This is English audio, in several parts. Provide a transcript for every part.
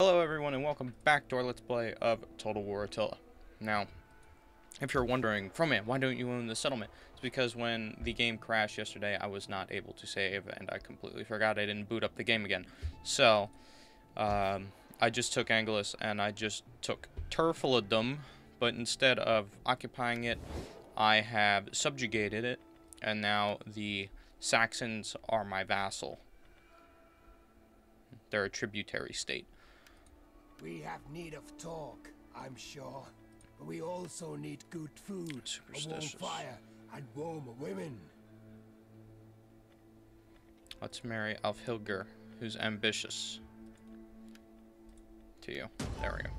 Hello everyone and welcome back to our Let's Play of Total War Attila. Now, if you're wondering, Froman, why don't you own the settlement? It's because when the game crashed yesterday, I was not able to save, and I completely forgot I didn't boot up the game again. So, I just took Angelus, and I just took Turfladum, but instead of occupying it, I have subjugated it, and now the Saxons are my vassal. They're a tributary state. We have need of talk, I'm sure. But we also need good food, a warm fire, and warm women. Let's marry Alfhilger, who's ambitious. To you. There we go.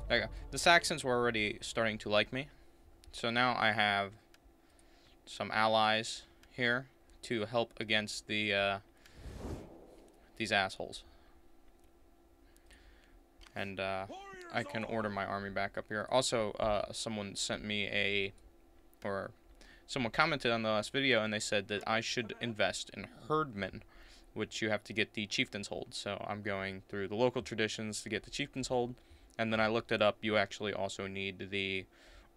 There you go. The Saxons were already starting to like me. So now I have some allies here to help against the these assholes. And I can order my army back up here. Also, someone sent me someone commented on the last video, and they said that I should invest in herdmen, which you have to get the chieftain's hold. So I'm going through the local traditions to get the chieftain's hold, and then I looked it up. You actually also need the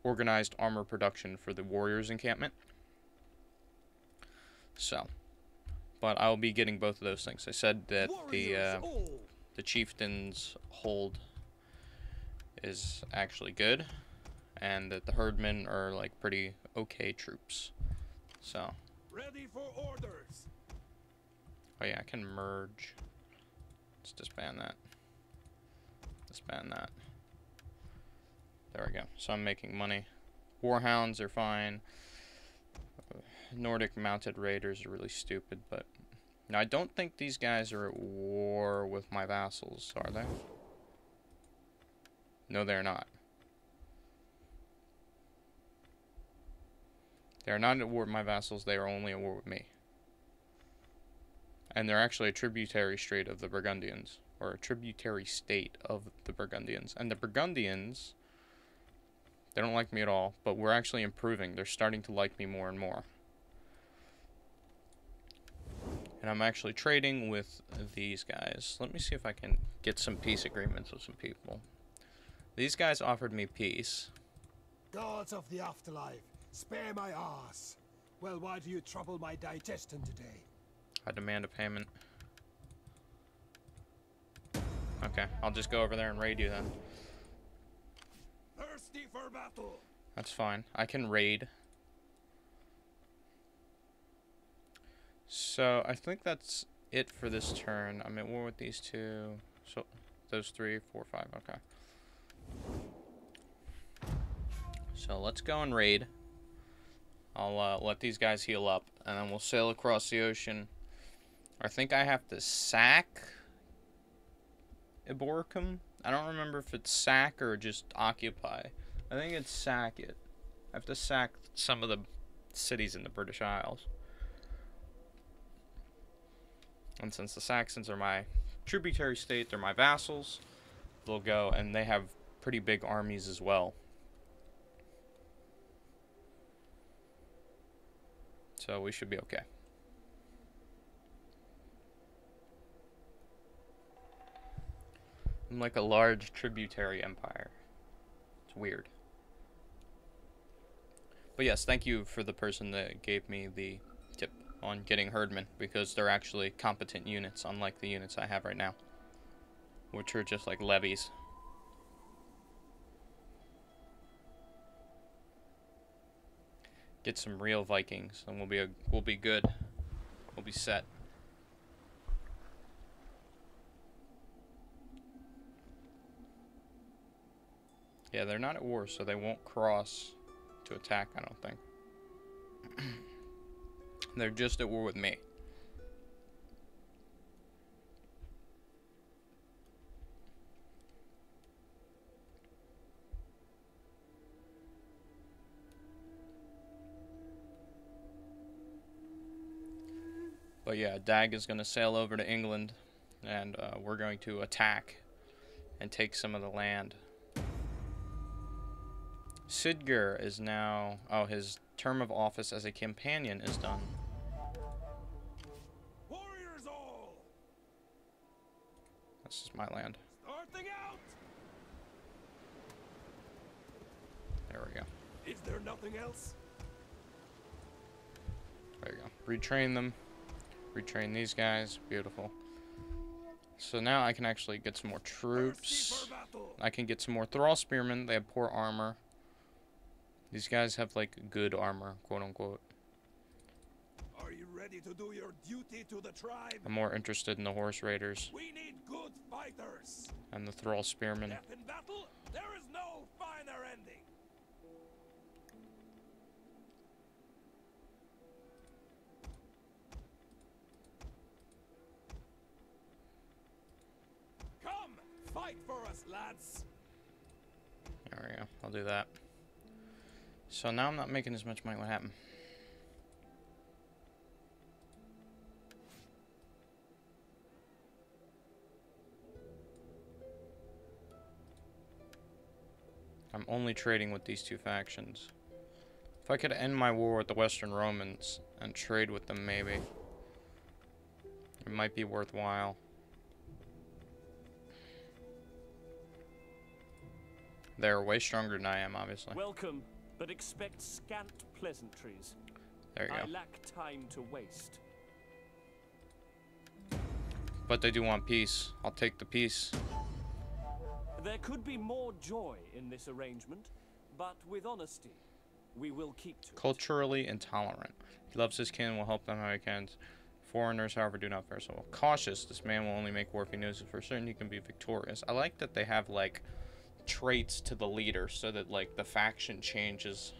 organized armor production for the warriors' encampment. So, but I'll be getting both of those things. I said that the chieftain's hold is actually good, and that the herdmen are like pretty okay troops. So Ready for orders. Oh yeah, I can merge. Let's disband that. Disband that. There we go. So I'm making money. Warhounds are fine. Nordic mounted raiders are really stupid, but now, I don't think these guys are at war with my vassals, are they? No, they're not. They're not at war with my vassals, they are only at war with me. And they're actually a tributary state of the Burgundians, or a tributary state of the Burgundians. And the Burgundians, they don't like me at all, but we're actually improving. They're starting to like me more and more. And I'm actually trading with these guys. Let me see if I can get some peace agreements with some people. These guys offered me peace. Gods of the afterlife, spare my ass. Well, why do you trouble my digestion today? I demand a payment. Okay, I'll just go over there and raid you then. Thirsty for battle. That's fine. I can raid. So, I think that's it for this turn. I'm at war with these two. So, those 3, 4, 5. Okay. So, let's go and raid. I'll let these guys heal up, and then we'll sail across the ocean. I think I have to sack Eboracum. I don't remember if it's sack or just occupy. I think it's sack it. I have to sack some of the cities in the British Isles. And since the Saxons are my tributary state, they're my vassals, they'll go, and they have pretty big armies as well. So we should be okay. I'm like a large tributary empire. It's weird. But yes, thank you for the person that gave me the tip on getting herdmen, because they're actually competent units, unlike the units I have right now, which are just like levies. Get some real Vikings, and we'll be good. We'll be set. Yeah, they're not at war, so they won't cross to attack, I don't think. They're just at war with me. But yeah, Dag is going to sail over to England, and we're going to attack and take some of the land. Sidger is now... Oh, his term of office as a companion is done. Warriors all! This is my land. Start the There we go. Is there nothing else? There you go. Retrain them. Retrain these guys. Beautiful. So now I can actually get some more troops. I can get some more Thrall Spearmen. They have poor armor. These guys have, like, good armor, quote-unquote. Are you ready to do your duty to the tribe? I'm more interested in the Horse Raiders. We need good fighters. And the Thrall Spearmen. Death in battle, there is no finer ending. Come, fight for us, lads. There we go. I'll do that. So now I'm not making as much money. What happened? I'm only trading with these two factions. If I could end my war with the Western Romans and trade with them, maybe. It might be worthwhile. They're way stronger than I am, obviously. Welcome, but expect scant pleasantries. There you I go. lack time to waste. But they do want peace. I'll take the peace. There could be more joy in this arrangement, but with honesty, we will keep to it. Culturally intolerant. He loves his kin and will help them how he can. Foreigners, however, do not fare so well. Cautious. This man will only make war if he knows for certain he can be victorious. I like that they have, like, traits to the leader so that, like, the faction changes.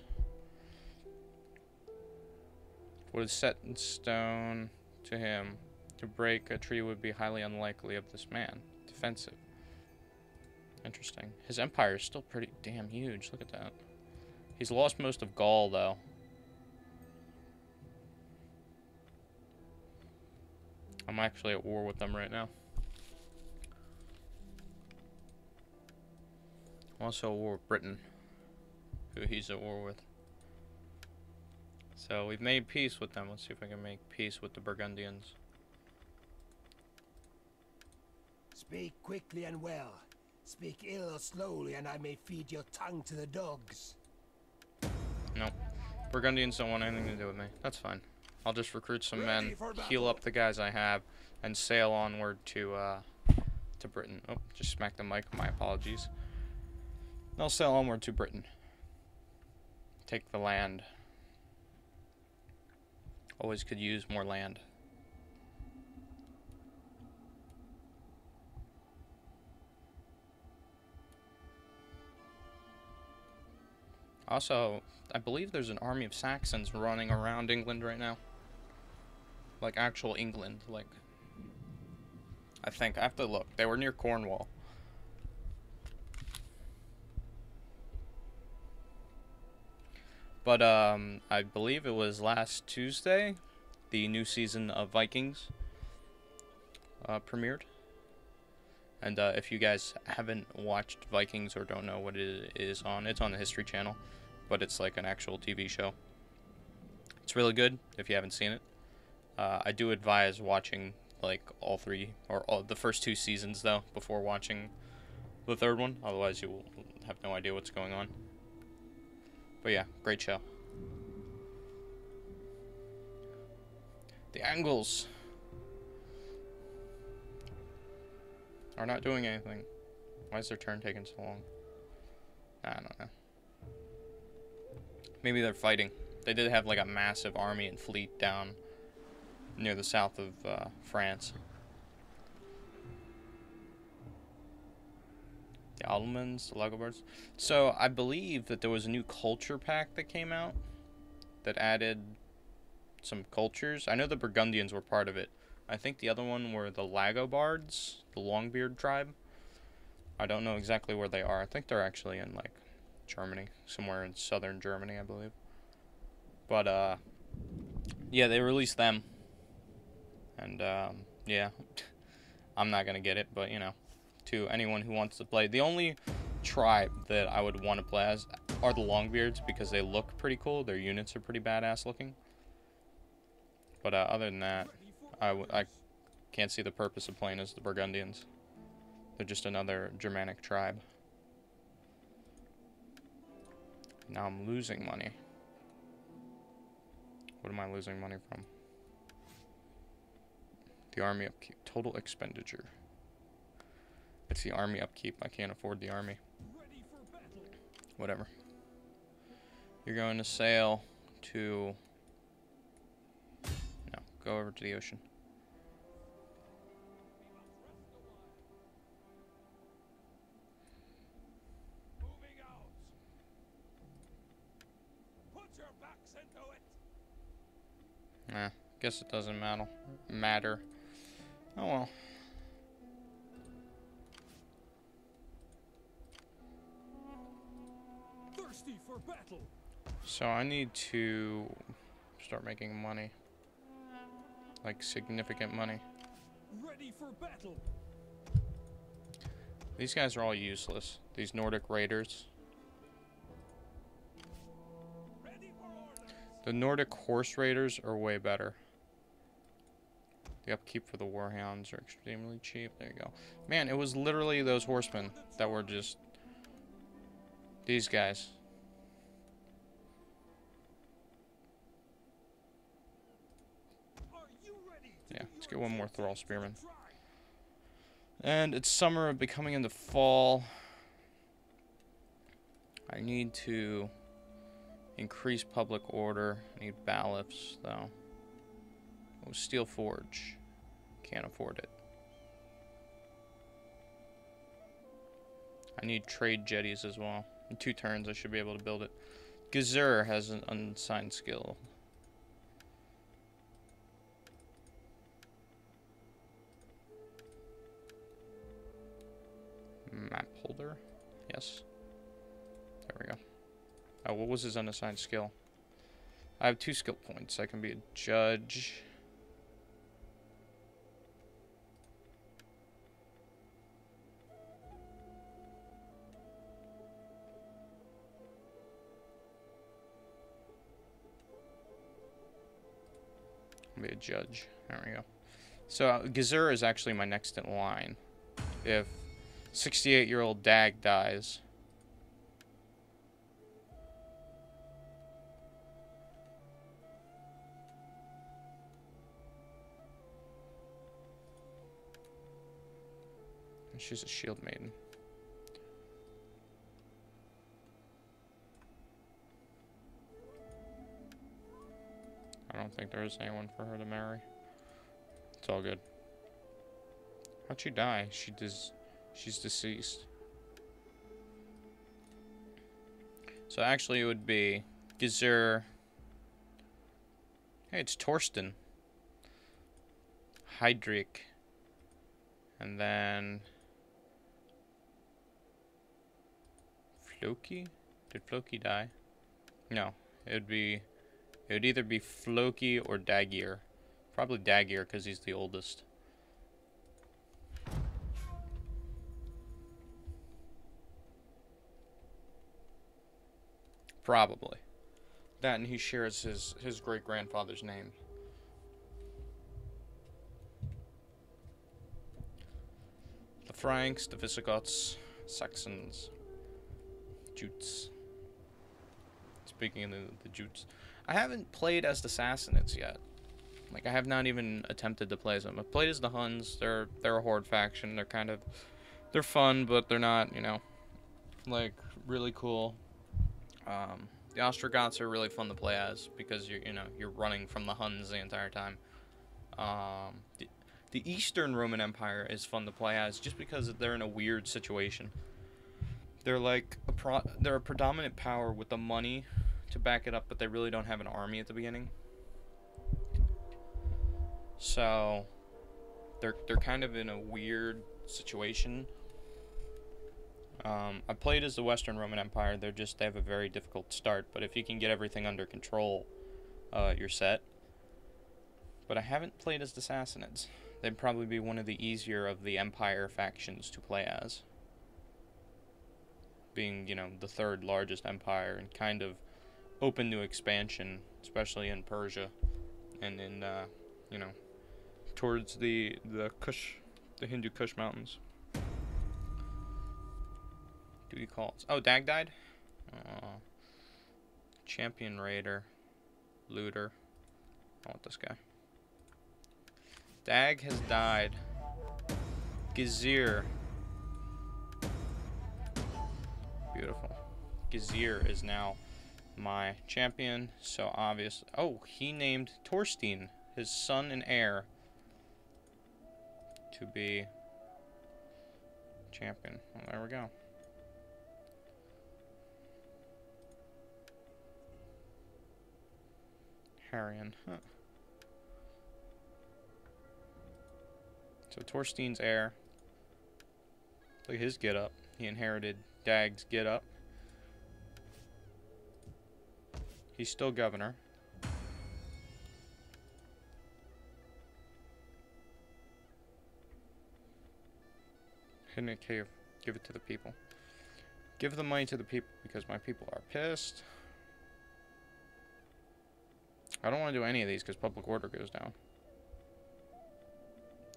What is set in stone to him? To break a tree would be highly unlikely of this man. Defensive. Interesting. His empire is still pretty damn huge. Look at that. He's lost most of Gaul, though. I'm actually at war with them right now. I'm also at war with Britain, who he's at war with. So we've made peace with them. Let's see if I can make peace with the Burgundians. Speak quickly and well. Speak ill or slowly, and I may feed your tongue to the dogs. Nope. Burgundians don't want anything to do with me. That's fine. I'll just recruit some men, heal up the guys I have, and sail onward to Britain. Oh, just smacked the mic. My apologies. I'll sail onward to Britain. Take the land. Always could use more land. Also, I believe there's an army of Saxons running around England right now. Like actual England, like I think I have to look. They were near Cornwall. But I believe it was last Tuesday the new season of Vikings premiered. And if you guys haven't watched Vikings or don't know what it is on, it's on the History Channel, but it's like an actual TV show. It's really good if you haven't seen it. I do advise watching like all three, or the first two seasons though, before watching the third one. Otherwise you will have no idea what's going on. But yeah, great show. The Angles are not doing anything. Why is their turn taking so long? I don't know. Maybe they're fighting. They did have like a massive army and fleet down near the south of France. The Ottomans, the Langobards. So I believe that there was a new culture pack that came out that added some cultures. I know the Burgundians were part of it. I think the other one were the Langobards, the Longbeard tribe. I don't know exactly where they are. I think they're actually in like Germany, somewhere in southern Germany, I believe. But yeah, they released them. And yeah, I'm not gonna get it, but you know, to anyone who wants to play, the only tribe that I would want to play as are the Longbeards because they look pretty cool. Their units are pretty badass looking. But other than that, I can't see the purpose of playing as the Burgundians. They're just another Germanic tribe. Now I'm losing money. What am I losing money from? The army upkeep. Total expenditure. It's the army upkeep. I can't afford the army. Whatever. You're going to sail to... No, go over to the ocean. Moving out. Put your backs into it. Nah, guess it doesn't matter. Oh well. Thirsty for battle. So I need to start making money. Like significant money. Ready for battle. These guys are all useless. These Nordic raiders. Ready for orders. The Nordic horse raiders are way better. The upkeep for the warhounds are extremely cheap. There you go. Man, it was literally those horsemen that were just... These guys. Yeah, let's get one more Thrall Spearman. And it's summer, becoming into fall. I need to increase public order. I need bailiffs, though. Oh, Steel Forge. Can't afford it. I need trade jetties as well. In 2 turns, I should be able to build it. Gazur has an unsigned skill. Map holder. Yes. There we go. Oh, what was his unassigned skill? I have 2 skill points. I can be a judge. I'll be a judge. There we go. So Gazur is actually my next in line. If 68-year-old Dag dies. She's a shield maiden. I don't think there is anyone for her to marry. It's all good. How'd she die? She's deceased. So actually it would be Gazur. Hey, it's Torsten. Heydrich. And then Floki? Did Floki die? No. It would either be Floki or Dagir. Probably Dagir because he's the oldest. Probably. That and he shares his great-grandfather's name. The Franks, the Visigoths, Saxons, Jutes. Speaking of the Jutes, I haven't played as the Sassanids yet. Like, I have not even attempted to play as them. I've played as the Huns. They're a horde faction. They're fun, but they're not, you know, like, really cool. The Ostrogoths are really fun to play as because you're running from the Huns the entire time. The Eastern Roman Empire is fun to play as just because they're in a weird situation. They're like they're a predominant power with the money to back it up, but they really don't have an army at the beginning. So they're kind of in a weird situation. I played as the Western Roman Empire. They have a very difficult start, but if you can get everything under control, you're set. But I haven't played as the Sassanids. They'd probably be one of the easier of the Empire factions to play as. Being, the 3rd largest empire and kind of open to expansion, especially in Persia and in, towards the Kush, the Hindu Kush mountains. Duty calls. Oh, Dag died? Champion Raider. Looter. I want this guy. Dag has died. Gazir. Beautiful. Gazir is now my champion, so obvious. Oh, he named Torstein, his son and heir, to be champion. Well, there we go. Harrion. Huh. So Torstein's heir. Look at his get up. He inherited Dag's get up. He's still governor. Hidden a cave. Give it to the people. Give the money to the people because my people are pissed. I don't want to do any of these because public order goes down.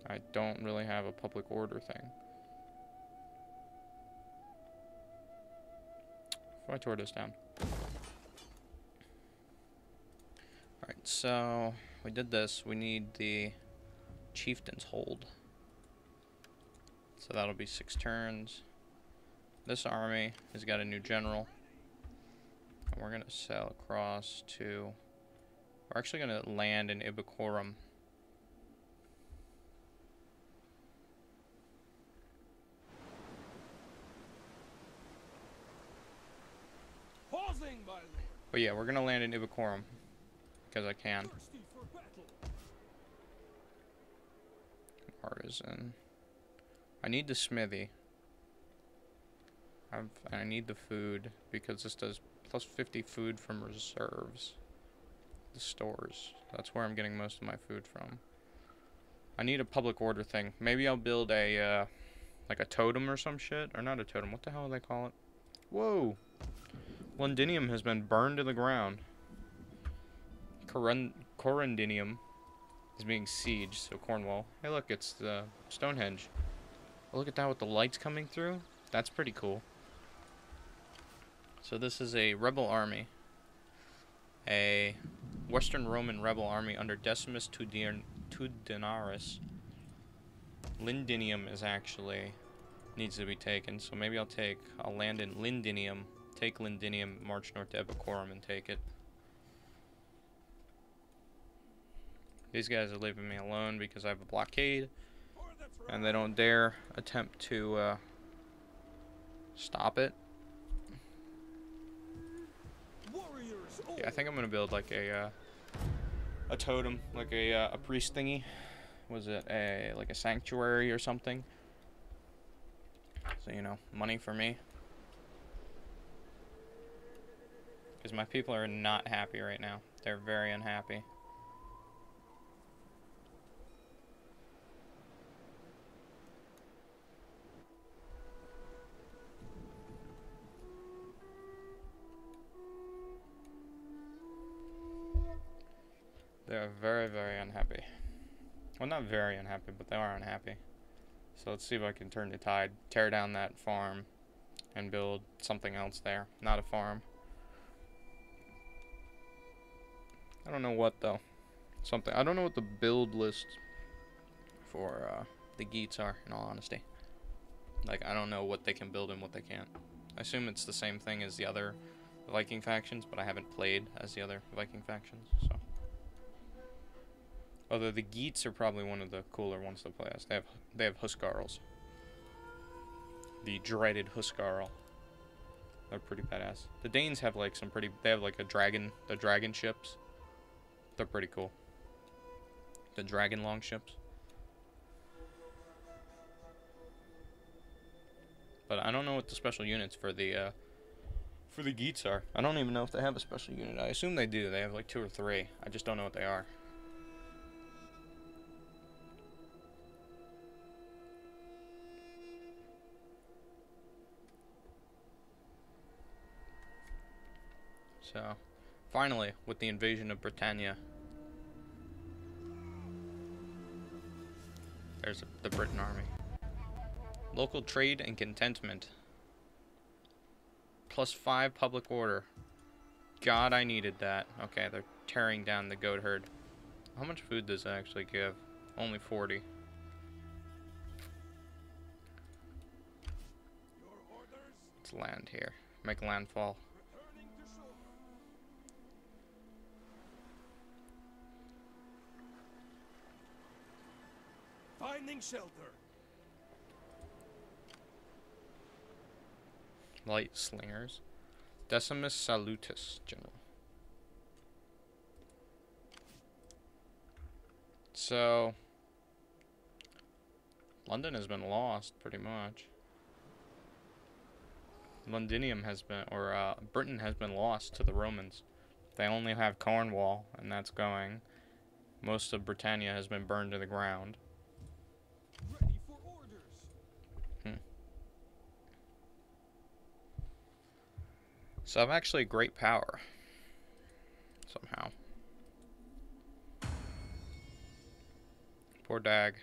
I don't really have a public order thing. If I tore this down. Alright, so we did this. We need the chieftain's hold. So that'll be 6 turns. This army has got a new general. And we're going to sail across to... We're actually going to land in Ibicorum. But yeah, we're going to land in Ibicorum. Because I can. Artisan. I need the smithy. I need the food because this does plus 50 food from reserves. The stores. That's where I'm getting most of my food from. I need a public order thing. Maybe I'll build a like a totem or some shit. Or not a totem. What the hell do they call it? Whoa! Londinium has been burned to the ground. Corundinium is being sieged, so Cornwall. Hey look, it's the Stonehenge. Oh, look at that with the lights coming through. That's pretty cool. So this is a rebel army. A Western Roman rebel army under Decimus Tudenaris. Lindinium is actually needs to be taken, so maybe I'll land in Lindinium, take Lindinium, march north to Ibicorum and take it. These guys are leaving me alone because I have a blockade, and they don't dare attempt to stop it. Yeah, I think I'm gonna build like a totem, like a priest thingy. Was it like a sanctuary or something? So you know, money for me. Because my people are not happy right now. They're very unhappy. They're very, very unhappy. Well, not very unhappy, but they are unhappy. So let's see if I can turn the tide, tear down that farm, and build something else there. Not a farm. I don't know what, though. Something. I don't know what the build list for the Geats are, in all honesty. Like, I don't know what they can build and what they can't. I assume it's the same thing as the other Viking factions, but I haven't played as the other Viking factions, so. Although the Geats are probably one of the cooler ones to play as. They have Huskarls. The dreaded Huskarl. They're pretty badass. The Danes have like some pretty. They have like the dragon ships. They're pretty cool. The dragon longships. But I don't know what the special units for the Geats are. I don't even know if they have a special unit. I assume they do. They have like 2 or 3. I just don't know what they are. So, finally, with the invasion of Britannia, there's the Britain army. Local trade and contentment. +5 public order. God, I needed that. Okay, they're tearing down the goat herd. How much food does it actually give? Only 40. Let's land here. Make landfall. Finding shelter. Light slingers. Decimus salutis, general. So, London has been lost, pretty much. Londinium has been, or Britain has been lost to the Romans. They only have Cornwall, and that's going. Most of Britannia has been burned to the ground. Ready for orders. So I'm actually a great power. Somehow. Poor Dag.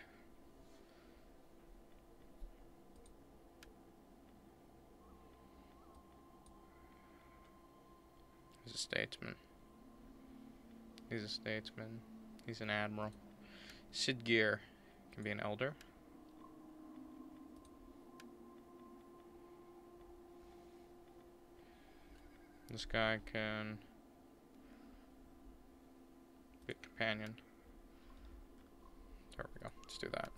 He's a statesman. He's a statesman. He's an admiral. Sidgeir can be an elder. This guy can be a companion. There we go. Let's do that.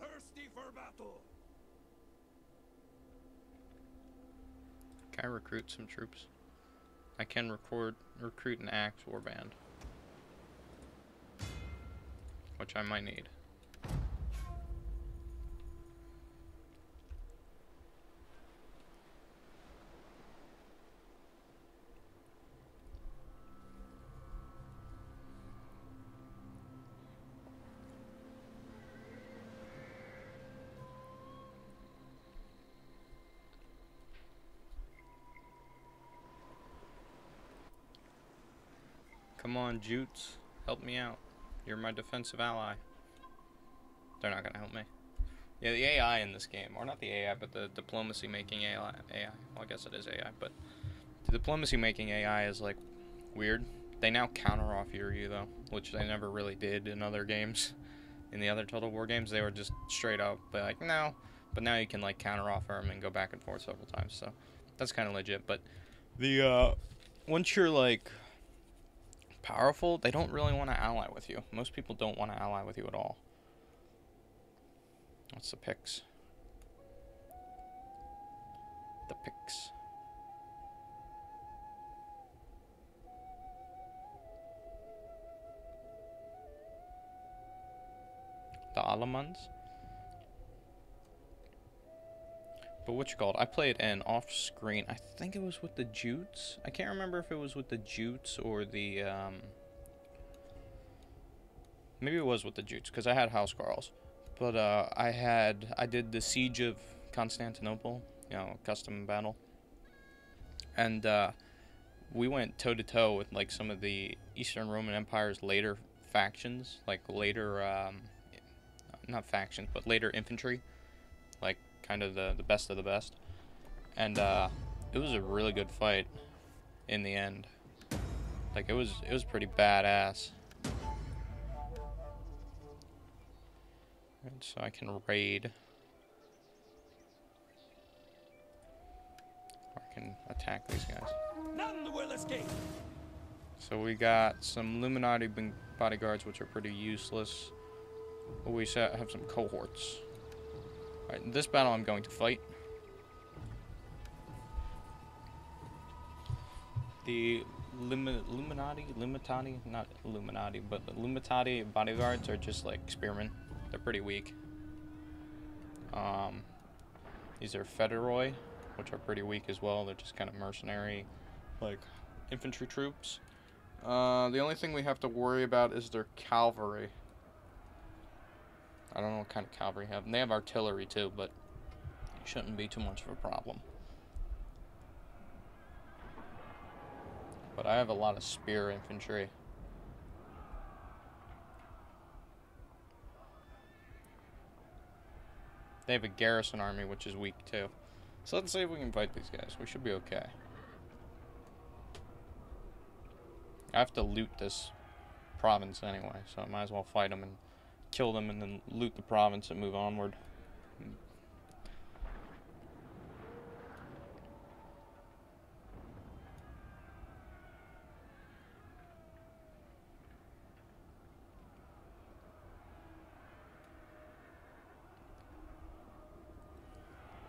Thirsty for battle. Can I recruit some troops? I can recruit an axe warband, which I might need. Come on, Geats, help me out. You're my defensive ally. They're not gonna help me. Yeah, the AI in this game, or not the AI, but the diplomacy making AI. Well, I guess it is AI, but the diplomacy making AI is like weird. They now counter offer you though, which they never really did in other games. In the other Total War games, they were just straight up like no, but now you can like counter offer them and go back and forth several times. So that's kind of legit. But the once you're like powerful, they don't really want to ally with you. Most people don't want to ally with you at all. What's the picks? The picks. The Alamans. But what you called? I played an off-screen. I think it was with the Jutes. I can't remember if it was with the Jutes or the maybe it was with the Jutes because I had housecarls. But I did the siege of Constantinople, you know, custom battle, and we went toe to toe with like some of the Eastern Roman Empire's later factions, like later not factions, but later infantry, like kind of the best of the best, and it was a really good fight in the end. Like it was pretty badass. And so I can raid, or I can attack these guys. None will escape. So we got some Illuminati bodyguards, which are pretty useless. But we have some cohorts. Alright, in this battle I'm going to fight. The Illuminati, not Illuminati, but the Illuminati bodyguards are just like spearmen. They're pretty weak. These are Federoi, which are pretty weak as well. They're just kind of mercenary, like infantry troops. The only thing we have to worry about is their cavalry. I don't know what kind of cavalry they have. And they have artillery too, but it shouldn't be too much of a problem. But I have a lot of spear infantry. They have a garrison army, which is weak too. So let's see if we can fight these guys. We should be okay. I have to loot this province anyway, so I might as well fight them and kill them and then loot the province and move onward.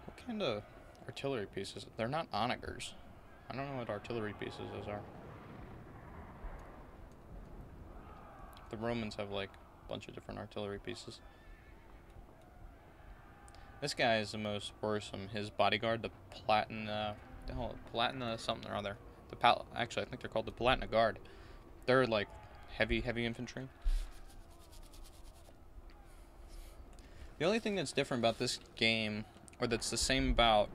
What kind of artillery pieces? They're not onagers. I don't know what artillery pieces those are. The Romans have like a bunch of different artillery pieces. This guy is the most worrisome. His bodyguard, the Platina something or other. Actually, I think they're called the Platina Guard. They're like heavy infantry. The only thing that's different about this game, or that's the same about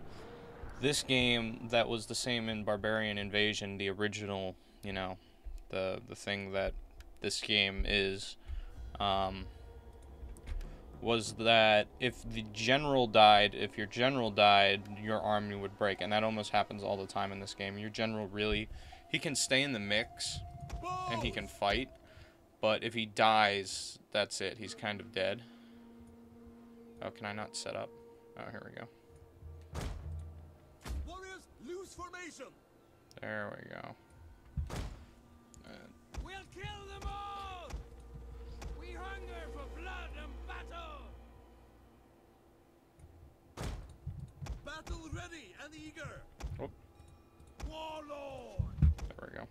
this game that was the same in Barbarian Invasion, the original, you know, the thing that this game is, was that if your general died, your army would break, and that almost happens all the time in this game. Your general really, he can stay in the mix, and he can fight, but if he dies, that's it. He's kind of dead. Oh, can I not set up? Oh, here we go. Warriors, loose formation. There we go. We'll kill them all. We hunger for blood and battle. Battle ready and eager. Oh. Warlord. There we go.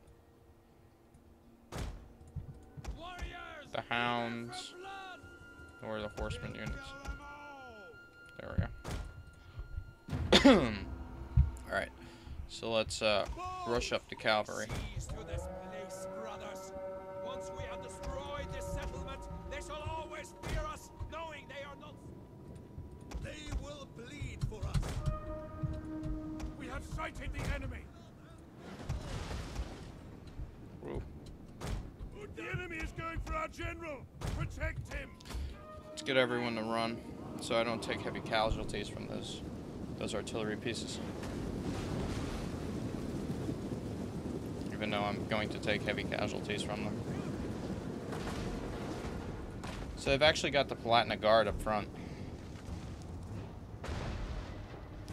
Warriors. The hounds, or the horseman units. There we go. Alright, so let's rush up to cavalry. Once we have destroyed this settlement, they shall always fear us, knowing they are not. They will bleed for us. We have sighted the enemy. Whoa. The enemy is going for our general. Protect him. Let's get everyone to run, so I don't take heavy casualties from those artillery pieces. Even though I'm going to take heavy casualties from them. So they've actually got the Platina Guard up front.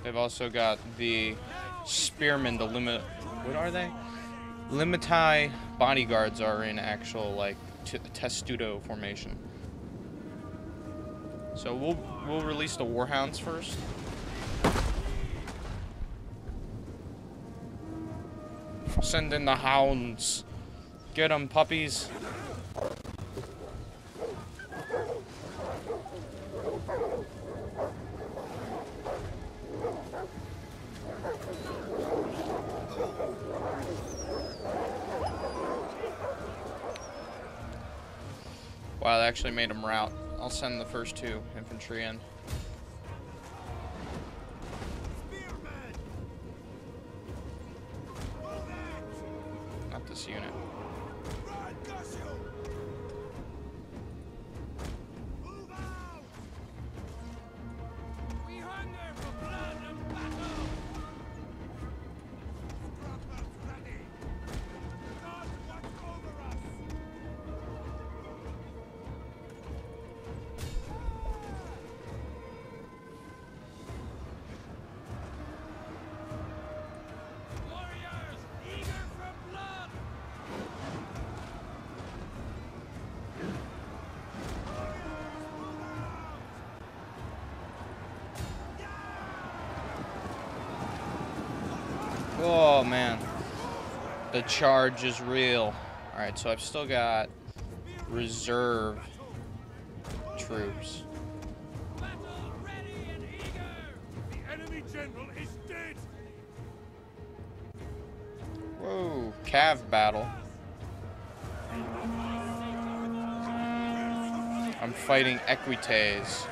They've also got the Spearmen, the what are they? Limiti bodyguards are in actual, like, testudo formation. So we'll release the Warhounds first. Send in the hounds. Get 'em, puppies. Wow, that actually made them rout. I'll send the first two infantry in. Not this unit. Oh man, the charge is real. Alright, so I've still got reserve troops. The enemy general is dead. Whoa, cav battle. I'm fighting Equites.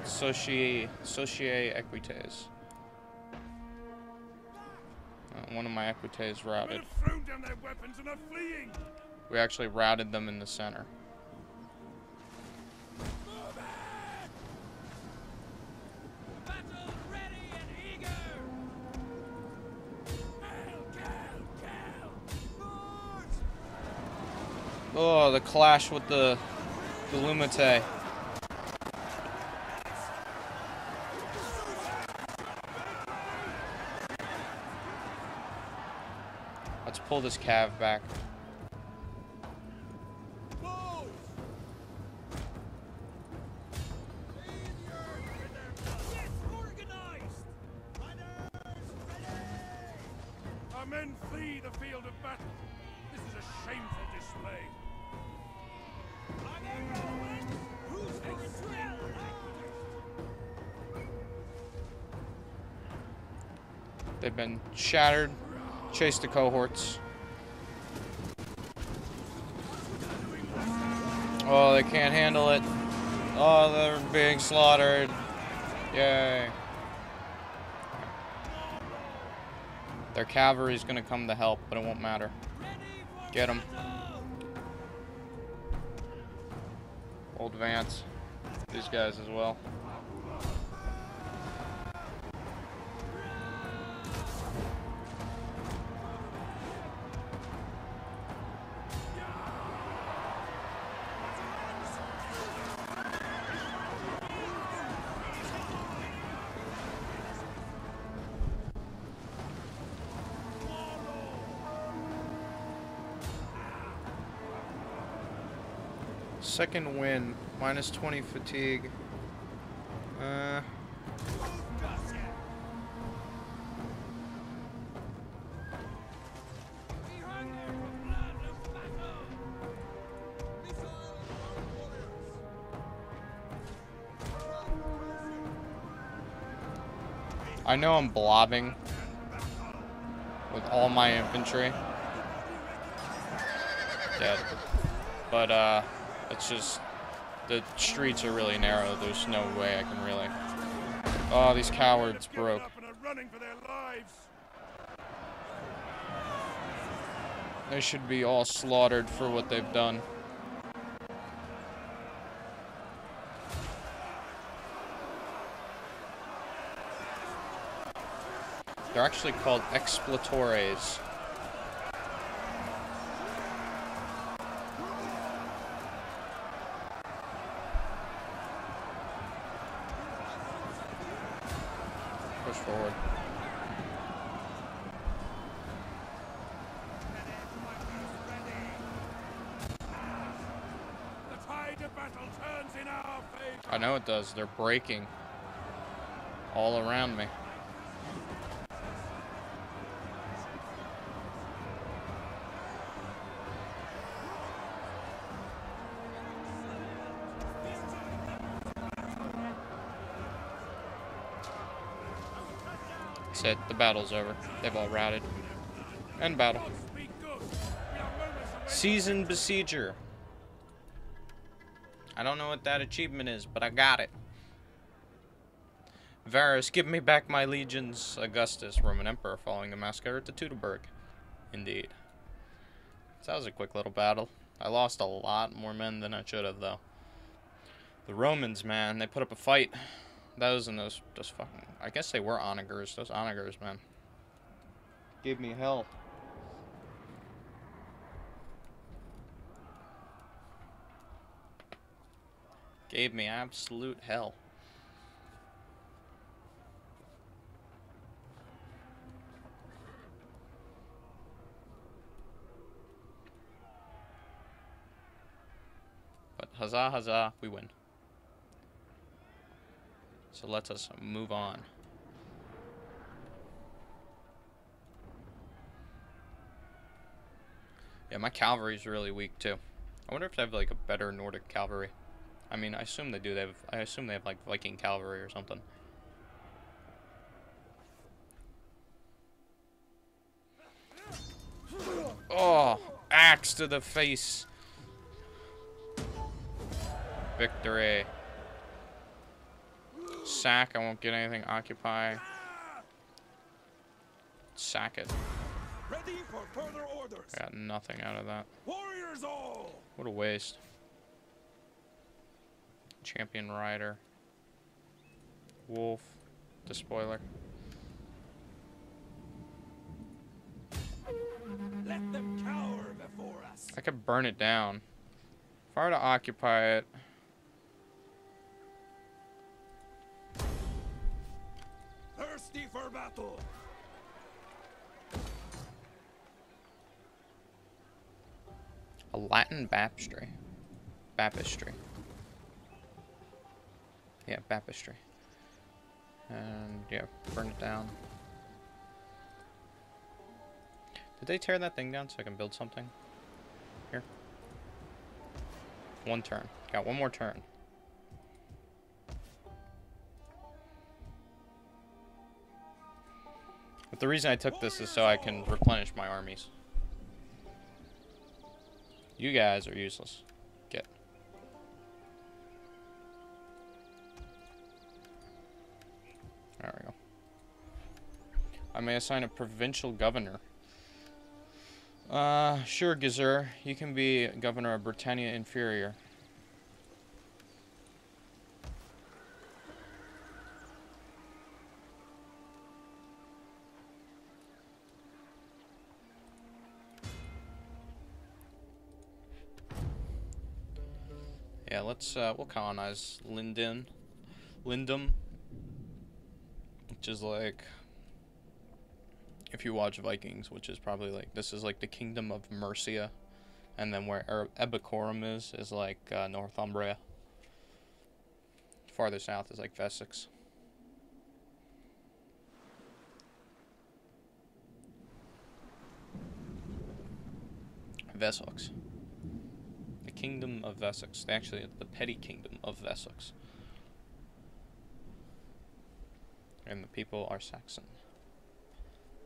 Societe Equites. One of my Equites routed. Thrown down their weapons and are fleeing. We actually routed them in the center. Oh, the clash with the Lumite. Let's pull this cav back. Our men flee the field of battle. This is a shameful display. They've been shattered. Chase the cohorts. Oh, they can't handle it. Oh, they're being slaughtered. Yay. Their cavalry's gonna come to help, but it won't matter. Get them. We'll advance. These guys as well. Second win, minus 20 fatigue. I know I'm blobbing with all my infantry. Dead. But, it's just, the streets are really narrow. There's no way I can really. Oh, these cowards broke. They should be all slaughtered for what they've done. They're actually called exploitores. Push forward. The tide of battle turns in our favor. I know it does. They're breaking all around me. That's it. The battle's over. They've all routed. End battle. Seasoned Besieger. I don't know what that achievement is, but I got it. Varus, give me back my legions. Augustus, Roman Emperor, following the massacre at the Teutoburg. Indeed. So that was a quick little battle. I lost a lot more men than I should have, though. The Romans, man, they put up a fight. Those and those fucking... I guess they were onagers. Those onagers, man. Gave me hell. Gave me absolute hell. But huzzah, huzzah, we win. So let us move on. Yeah, my cavalry's really weak too. I wonder if they have like a better Nordic cavalry. I mean, I assume they do. I assume they have like Viking cavalry or something. Oh, axe to the face. Victory. Sack, I won't get anything. Occupy. Sack it. Ready for further orders. I got nothing out of that. Warriors all. What a waste. Champion rider. Wolf. Despoiler. Let them cower before us. I could burn it down. If I were to occupy it... Thirsty for battle. A Latin baptistry. Baptistry. Yeah, baptistry. And, yeah, burn it down. Did they tear that thing down so I can build something? Here. One turn. Got one more turn. But the reason I took this is so I can replenish my armies. You guys are useless. Get. There we go. I may assign a provincial governor. Sure, Gazur. You can be governor of Britannia Inferior. Yeah, let's, we'll colonize Lindum, which is like, if you watch Vikings, which is probably like, this is like the kingdom of Mercia, and then where Ebicorum is like, Northumbria. Farther south is like Wessex. Wessex. The kingdom of Wessex. Actually, it's the petty kingdom of Wessex. And the people are Saxon.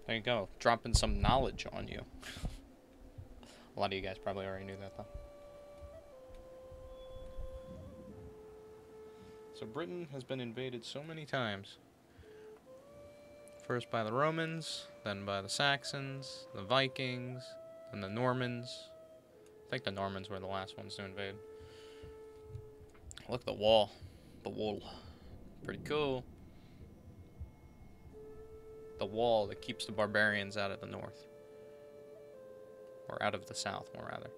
There you go. Dropping some knowledge on you. A lot of you guys probably already knew that, though. So Britain has been invaded so many times. First by the Romans, then by the Saxons, the Vikings, and the Normans. I think the Normans were the last ones to invade. Look at the wall. The wall. Pretty cool. The wall that keeps the barbarians out of the north. Or out of the south, more rather.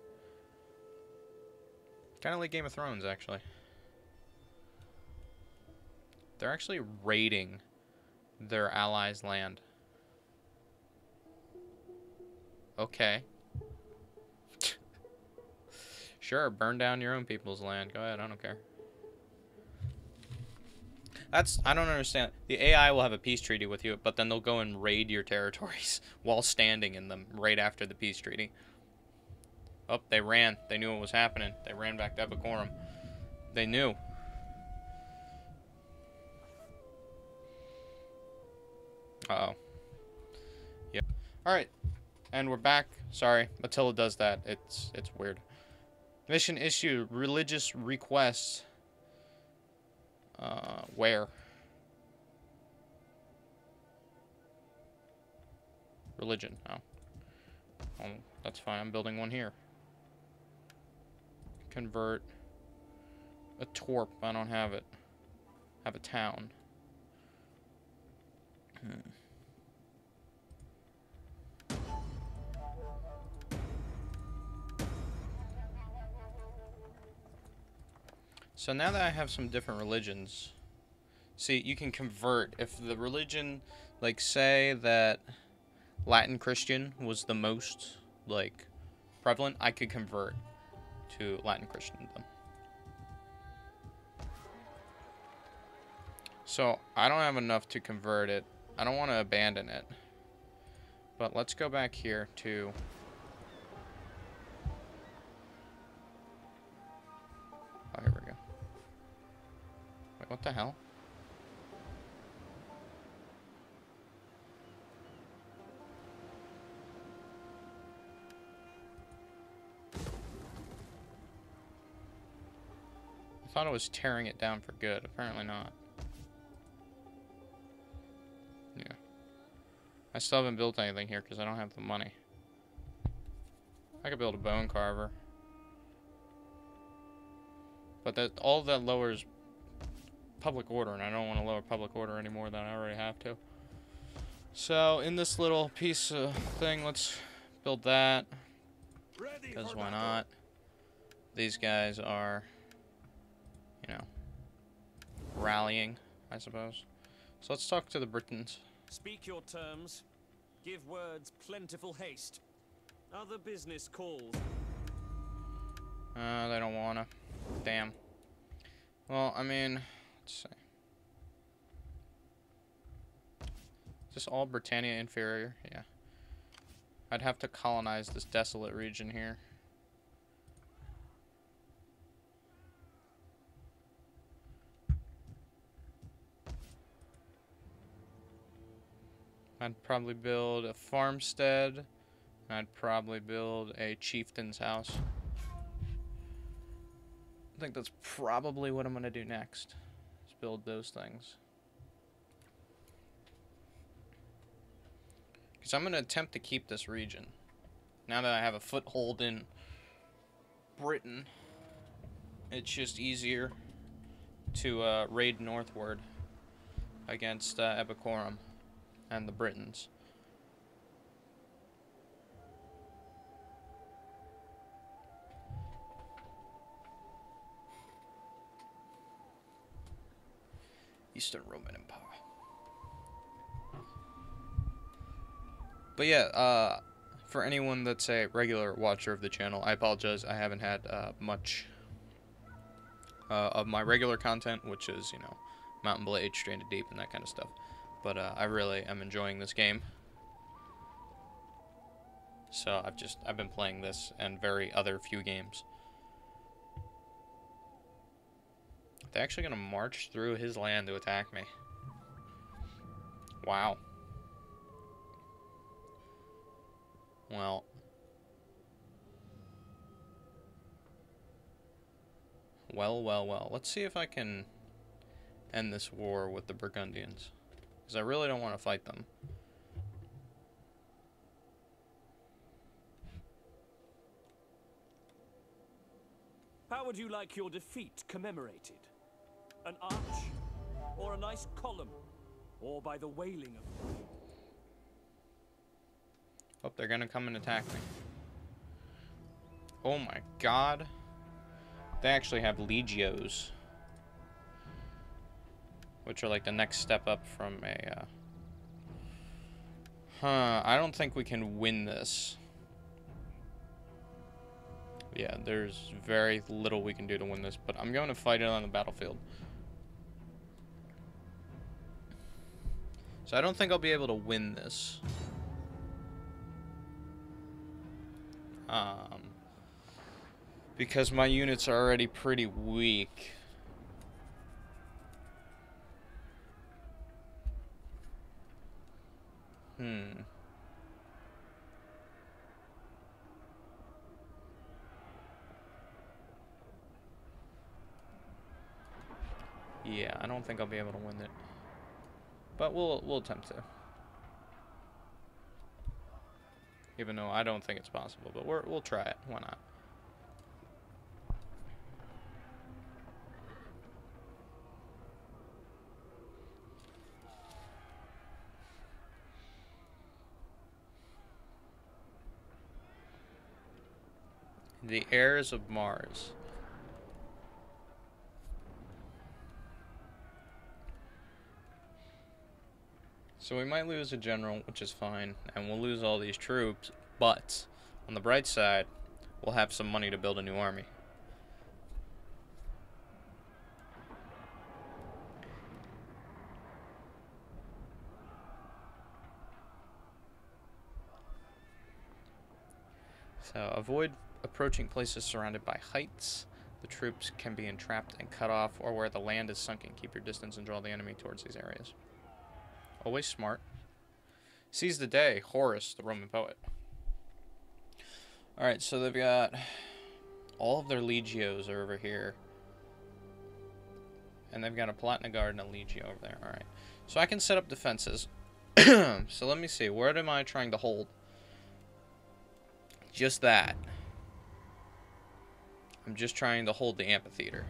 Kind of like Game of Thrones, actually. They're actually raiding their allies' land. Okay. Sure, burn down your own people's land. Go ahead, I don't care. I don't understand. The AI will have a peace treaty with you, but then they'll go and raid your territories while standing in them right after the peace treaty. Oh, they ran. They knew what was happening. They ran back to Epicorum. They knew. Uh-oh. Yep. Alright. And we're back. Sorry, Attila does that. It's weird. Mission issue. Religious requests. Where? Religion. Oh. Well, that's fine. I'm building one here. Convert. A torp. I don't have it. Have a town. So now that I have some different religions, see, you can convert. If the religion, like, say that Latin Christian was the most, like, prevalent, I could convert to Latin Christendom. So I don't have enough to convert it. I don't want to abandon it. But let's go back here to... Oh, here we go. Wait, what the hell? I thought it was tearing it down for good. Apparently not. Yeah. I still haven't built anything here because I don't have the money. I could build a bone carver. But that all that lowers public order, and I don't want to lower public order any more than I already have to. So in this little piece of thing, let's build that. Because why not? These guys are, you know, rallying, I suppose. So let's talk to the Britons. Speak your terms. Give words plentiful haste. Other business calls. They don't wanna. Damn. Well, I mean, let's see. Is this all Britannia inferior? Yeah. I'd have to colonize this desolate region here. I'd probably build a farmstead. I'd probably build a chieftain's house. I think that's probably what I'm going to do next. Is build those things. Because I'm going to attempt to keep this region. Now that I have a foothold in Britain, it's just easier to raid northward against Epicorum and the Britons. Eastern Roman Empire. But yeah, for anyone that's a regular watcher of the channel, I apologize. I haven't had much of my regular content, which is, you know, Mountain Blade, Stranded Deep, and that kind of stuff. But I really am enjoying this game. So I've been playing this and very other few games. They're actually gonna march through his land to attack me. Wow. Well. Well. Let's see if I can end this war with the Burgundians. Because I really don't want to fight them. How would you like your defeat commemorated? An arch? Or a nice column? Or by the wailing of... Oh, they're gonna come and attack me. Oh my god. They actually have legios. Which are like the next step up from a... I don't think we can win this. Yeah, there's very little we can do to win this, but I'm going to fight it on the battlefield. So I don't think I'll be able to win this. Because my units are already pretty weak. Yeah, I don't think I'll be able to win it. But we'll attempt to. Even though I don't think it's possible, but we'll try it. Why not? The heirs of Mars. So we might lose a general, which is fine, and we'll lose all these troops, but on the bright side, we'll have some money to build a new army. So avoid approaching places surrounded by heights. The troops can be entrapped and cut off, or where the land is sunken. Keep your distance and draw the enemy towards these areas. Always smart. Seize the day, Horace, the Roman poet. Alright, so they've got all of their legios are over here. And they've got a Palatinate Guard and a legio over there. Alright. So I can set up defenses. So let me see. Where am I trying to hold? Just that. I'm just trying to hold the amphitheater.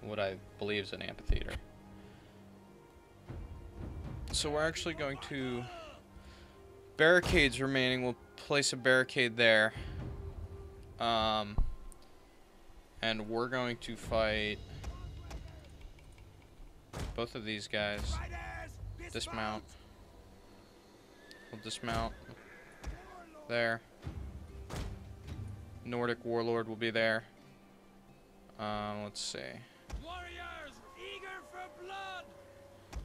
What I believe is an amphitheater. So we're actually going to... Barricades remaining will place a barricade there. And we're going to fight both of these guys. Dismount. We'll dismount. There. Nordic warlord will be there. Let's see. Warriors, eager for blood,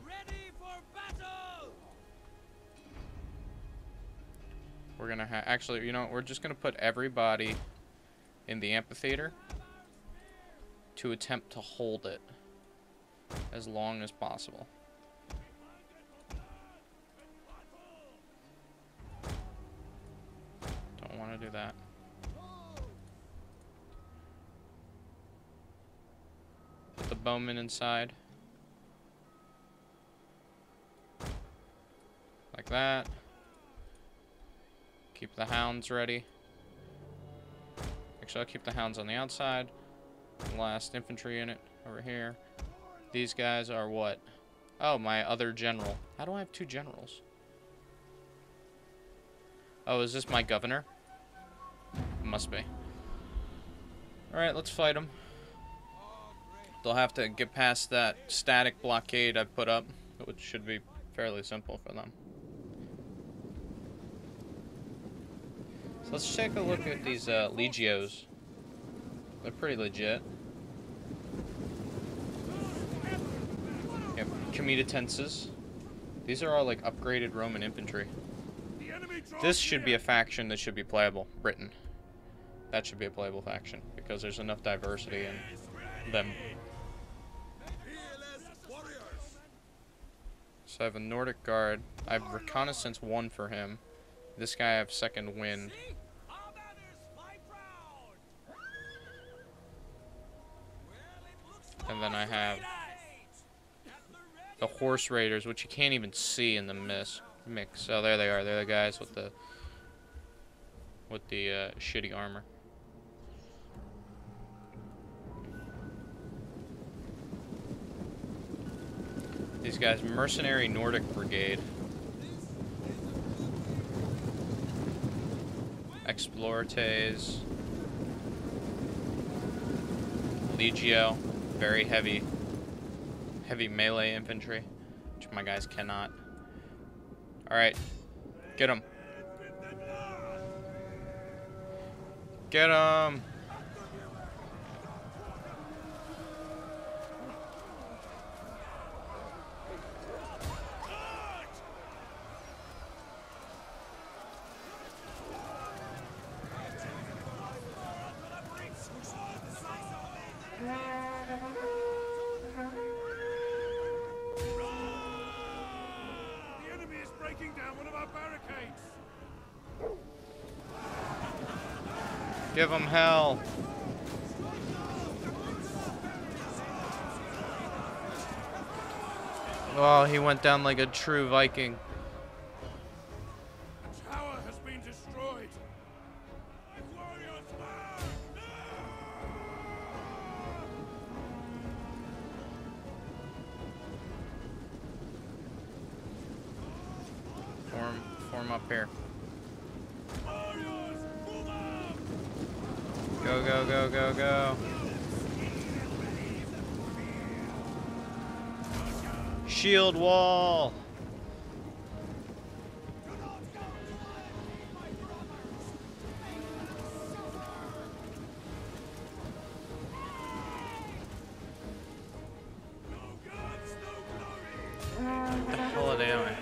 ready for battle. We're gonna have, actually, you know, we're just gonna put everybody in the amphitheater to attempt to hold it as long as possible. Don't want to do that. Put the bowmen inside. Like that. Keep the hounds ready. Actually, I'll keep the hounds on the outside. Last infantry unit over here. These guys are what? Oh, my other general. How do I have two generals? Oh, is this my governor? Must be. Alright, let's fight them. They'll have to get past that static blockade I put up, which should be fairly simple for them. So let's take a look at these legios. They're pretty legit. You have comitatenses. These are all like upgraded Roman infantry. This should be a faction that should be playable. Britain. That should be a playable faction because there's enough diversity in them. So I have a Nordic guard. I have reconnaissance 1 for him. This guy I have second wind. And then I have the horse raiders, which you can't even see in the mix. Oh, there they are. They're the guys with the shitty armor. These guys, mercenary Nordic brigade, explortes, legio, very heavy melee infantry, which my guys cannot. All right, get them. Get them. Give them hell. Oh, he went down like a true Viking. The tower has been destroyed. Warriors, Form up here. Go, go, go, go, go. Shield wall. What the hell are they doing?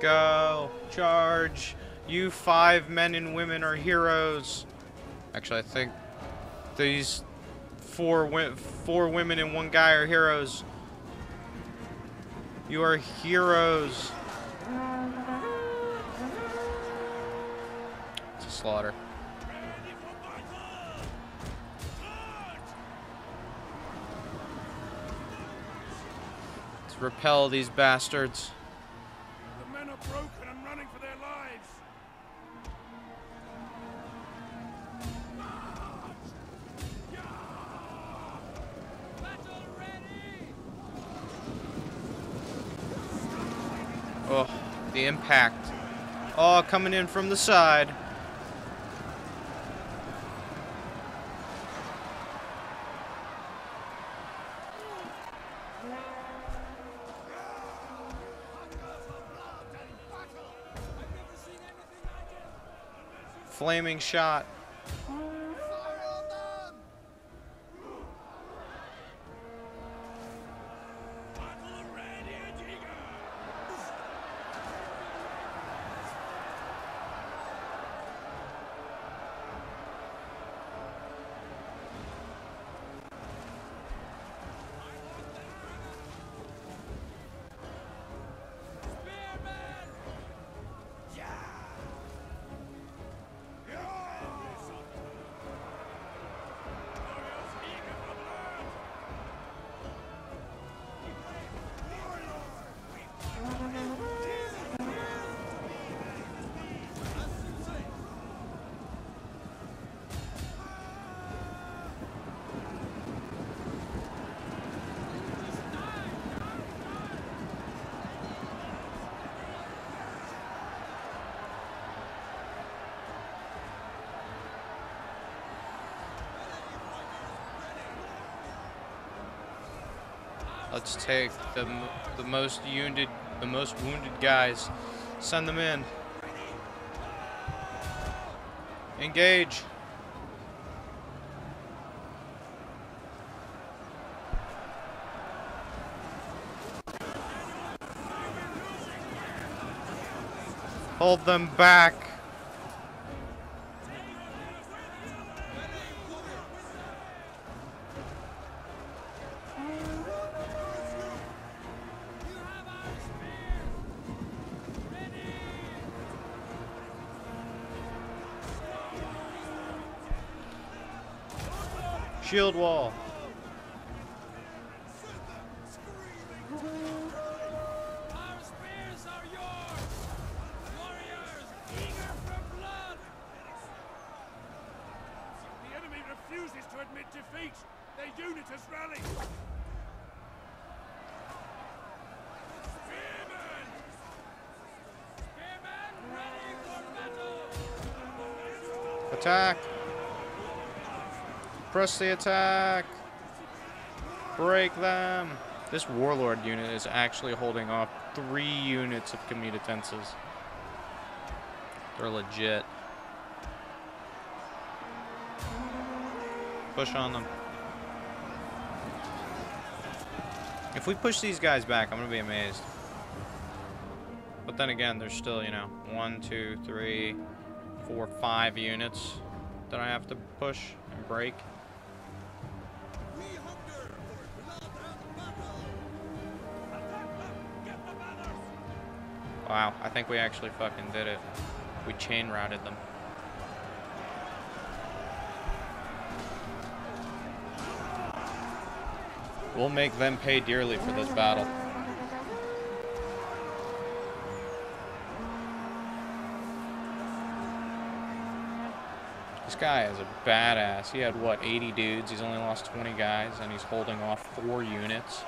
Go! Charge! You 5 men and women are heroes. Actually, I think these four women and 1 guy are heroes. You are heroes. It's a slaughter. Let's repel these bastards. the men are broken and running for their lives. Oh, the impact. Oh, coming in from the side. Flaming shot. Let's take the most wounded guys. Send them in. Engage. Hold them back. Shield wall. Our spears are yours! Warriors, eager for blood! The enemy refuses to admit defeat. Their unit has rallied. Spearmen! Spearmen, ready for battle! Attack. Press the attack. Break them. This warlord unit is actually holding off 3 units of comitatenses. They're legit. Push on them. If we push these guys back, I'm gonna be amazed. But then again, there's still, you know, 1, 2, 3, 4, 5 units that I have to push and break. Wow, I think we actually fucking did it. We chain routed them. We'll make them pay dearly for this battle. This guy is a badass. He had, what, 80 dudes? He's only lost 20 guys, and he's holding off 4 units.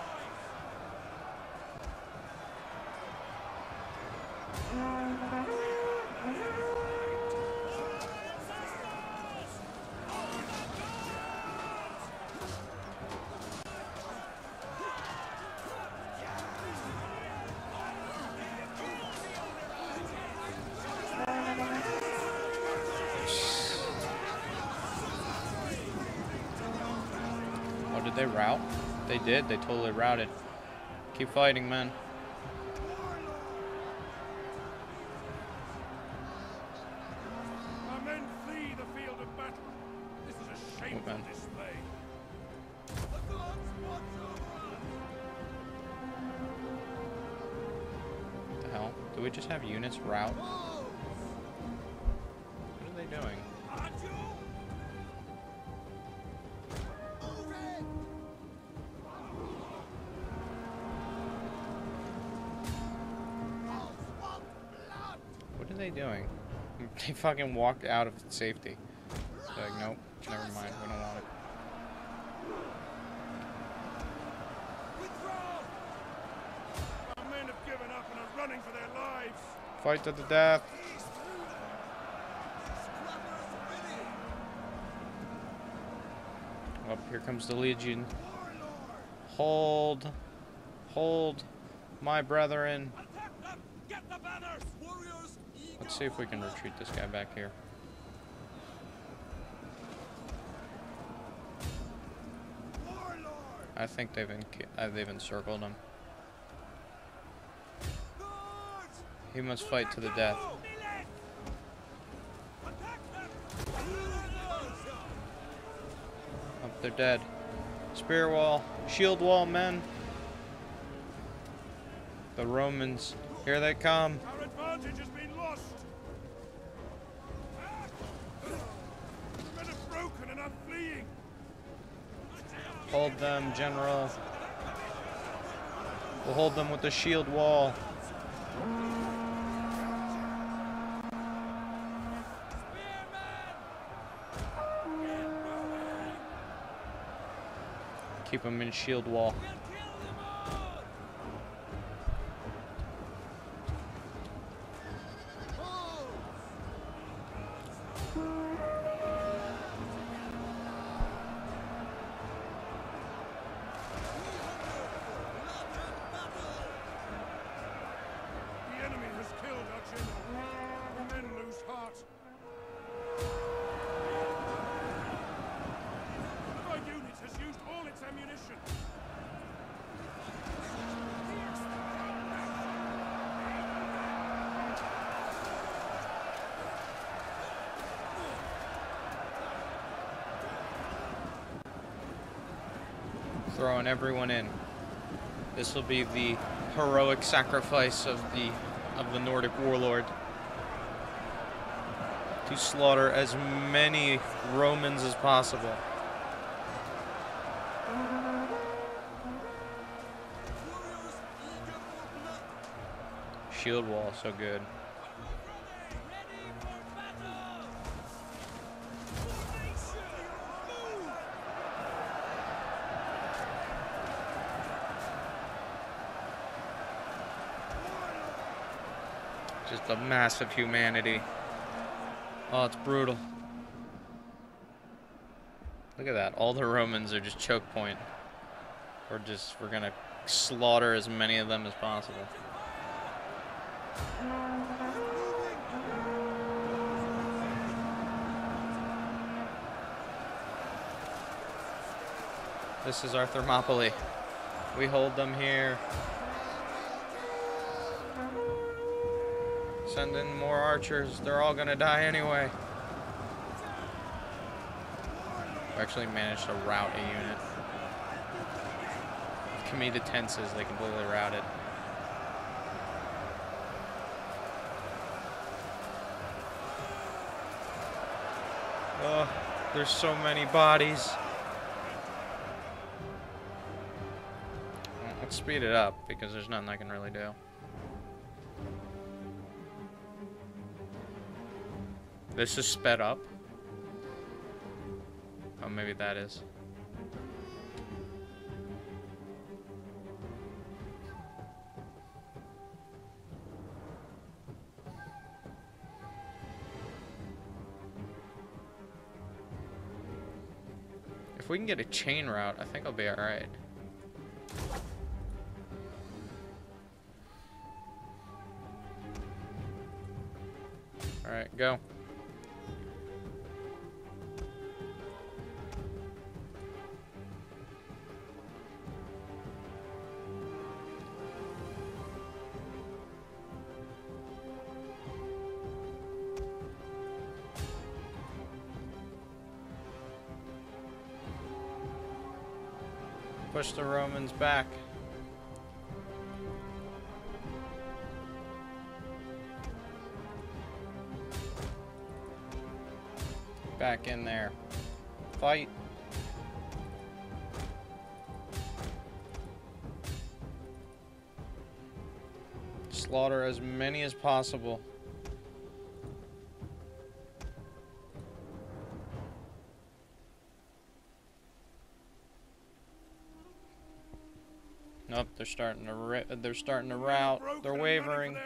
Oh, did they rout? They did. They totally routed. Keep fighting, man. Our men flee the field of battle. This is a shameful display. The gods watch over us. What the hell? Do we just have units rout? What are they doing? What are they doing? They fucking walked out of safety. They're like, nope, never mind, we don't want it. Withdraw! Our men have given up and are running for their lives. Fight to the death. Oh, here comes the Legion. Hold. Hold, my brethren. Let's see if we can retreat this guy back here. I think they've encircled him. He must fight to the death. Oh, they're dead. Spear wall, shield wall, men. The Romans, here they come. Our advantage has been lost. Men are broken and are fleeing. Hold them, general. We'll hold them with the shield wall. Keep them in shield wall. Throwing everyone in. This will be the heroic sacrifice of the Nordic warlord to slaughter as many Romans as possible. Shield wall, so good. Just a mass of humanity. Oh, it's brutal. Look at that. All the Romans are just choke point. We're gonna slaughter as many of them as possible. This is our Thermopylae. We hold them here. Send in more archers. They're all gonna die anyway. We actually managed to rout a unit. Committed tenses, they completely routed. Oh, there's so many bodies. Let's speed it up because there's nothing I can really do. This is sped up. Oh, maybe that is. If we can get a chain route, I think I'll be alright. Alright, go. Push the Romans back. Back in there. Fight. Slaughter as many as possible. Nope, they're starting to rout. They're wavering.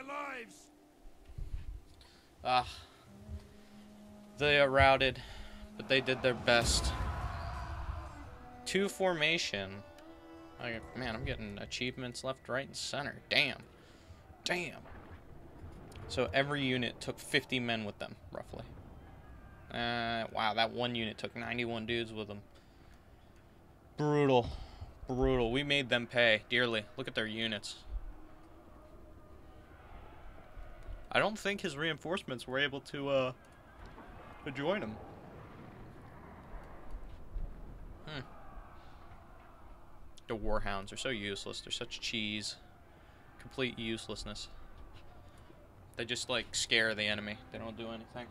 Ah, they are routed, but they did their best. 2 formation. Man, I'm getting achievements left, right, and center. Damn. Damn. So every unit took 50 men with them, roughly. Wow, that one unit took 91 dudes with them. Brutal. Brutal. We made them pay dearly. Look at their units. I don't think his reinforcements were able to join him. The warhounds are so useless. They're such cheese. Complete uselessness. They just, like, scare the enemy. They don't do anything.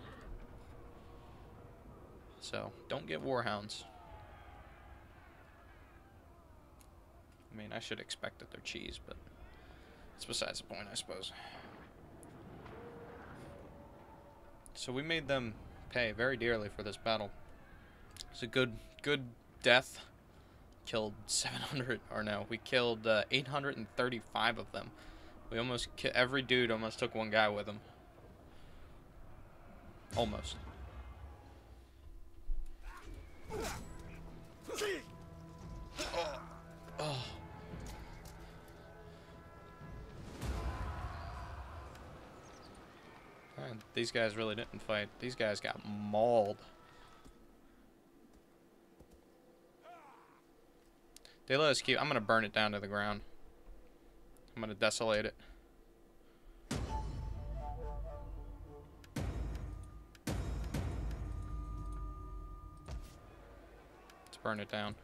So, don't get warhounds. I mean, I should expect that they're cheese, but it's besides the point, I suppose. So we made them pay very dearly for this battle. It's a good death. Killed 700, or no, we killed 835 of them. We almost, every dude almost took one guy with him. Almost. Oh. Man, these guys really didn't fight. These guys got mauled. They let us keep. I'm gonna burn it down to the ground. I'm gonna desolate it. Let's burn it down.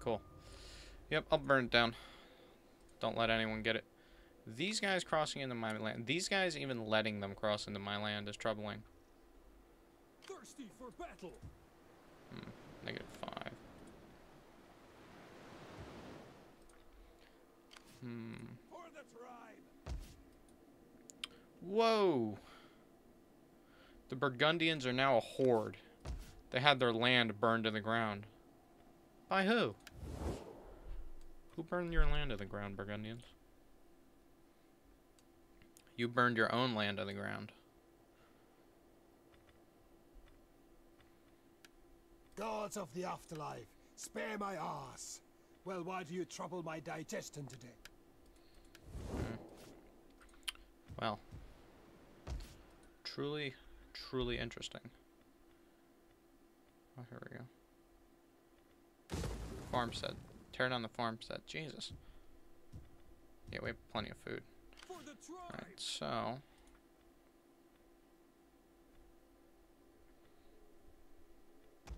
Cool. Yep, I'll burn it down. Don't let anyone get it. These guys crossing into my land. These guys even letting them cross into my land is troubling. Thirsty for battle. -5. For the tribe. Whoa. The Burgundians are now a horde. They had their land burned to the ground. By who? Who burned your land to the ground, Burgundians? You burned your own land to the ground. Gods of the afterlife, spare my ass. Well, why do you trouble my digestion today? Well, truly, truly interesting. Oh, here we go. Farmstead. Tear down the farmstead. Jesus. Yeah, we have plenty of food. For the tribe. Alright, so...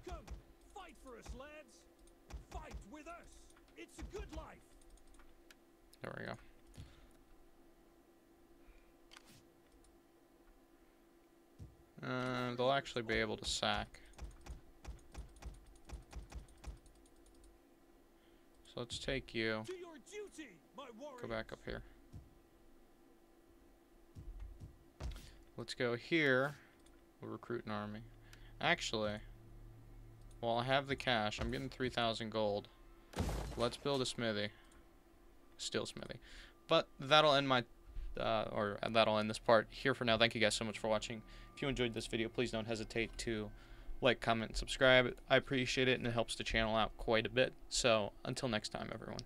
Come, fight for us, lads. Fight with us. It's a good life. There we go. They'll actually be able to sack. So let's take you. To your duty, my warriors. Go back up here. Let's go here. We'll recruit an army. Actually, while I have the cash, I'm getting 3,000 gold. Let's build a smithy. Steel smithy. But that'll end my, that'll end this part here for now. Thank you guys so much for watching. If you enjoyed this video, please don't hesitate to like, comment, and subscribe. I appreciate it, and it helps the channel out quite a bit. So, until next time, everyone.